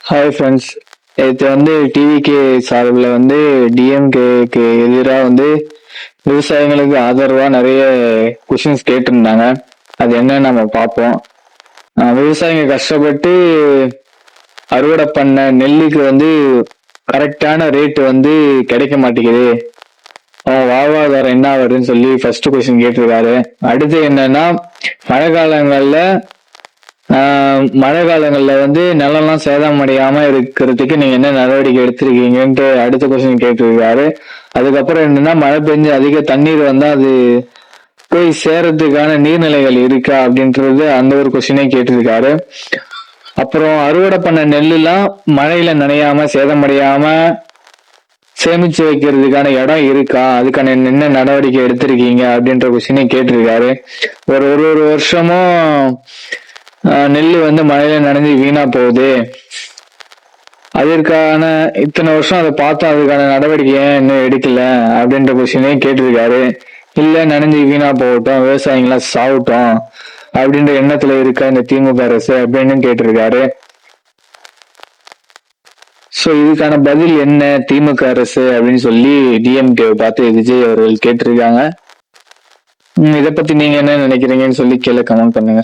Hi friends. இது TVK சார்பில் டிஎம்கேக்கு எதிராக விவசாயிகளுக்கு ஆதரவா நிறைய கொஷின்ஸ் கேட்டிருந்தாங்க. அது என்னன்னு நம்ம பார்ப்போம். விவசாயிங்க கஷ்டப்பட்டு அறுவடை பண்ண நெல்லுக்கு கரெக்டான ரேட்டு கிடைக்க மாட்டேங்குது. அவன் வாழ்வாதாரம் என்ன வருதுன்னு சொல்லி ஃபர்ஸ்ட் கொஸ்டின் கேட்டிருக்காரு. அடுத்து என்னன்னா, மழை காலங்கள்ல நிலம்லாம் சேதம் அடையாம இருக்கிறதுக்கு நீங்க என்ன நடவடிக்கை எடுத்திருக்கீங்கன்ட்டு அடுத்த கொஸ்டின் கேட்டிருக்காரு. அதுக்கப்புறம் என்னன்னா, மழை பெஞ்சு அதிக தண்ணீர் வந்தா அது போய் சேரத்துக்கான நீர்நிலைகள் இருக்கா அப்படின்றது அந்த ஒரு கொஸ்டினே கேட்டிருக்காரு. அப்புறம் அறுவடை பண்ண நெல்லுலாம் மழையில நனையாம சேதமடையாம சேமிச்சு வைக்கிறதுக்கான இடம் இருக்கா, அதுக்கான என்ன நடவடிக்கை எடுத்திருக்கீங்க அப்படின்ற கொஸ்டினே கேட்டிருக்காரு. ஒரு வருஷமும் நெல் மழையில நனைஞ்சு வீணா போகுது, அதற்கான இத்தனை வருஷம் அதை பார்த்தா அதுக்கான நடவடிக்கை இன்னும் எடுக்கல அப்படின்ற கொஸ்டினே கேட்டிருக்காரு. இல்ல நனைஞ்சு வீணா போகட்டும், விவசாயிங்களா சாகட்டும் அப்படின்ற எண்ணத்துல இருக்கா இந்த திமுக அரசு அப்படின்னு கேட்டிருக்காரு. சோ இதுக்கான பதில் என்ன திமுக அரசு அப்படின்னு சொல்லி டிஎம்கே பார்த்து விஜய் அவர்கள் கேட்டிருக்காங்க. இதை பத்தி நீங்க என்ன நினைக்கிறீங்கன்னு சொல்லி கீழே கமெண்ட் பண்ணுங்க.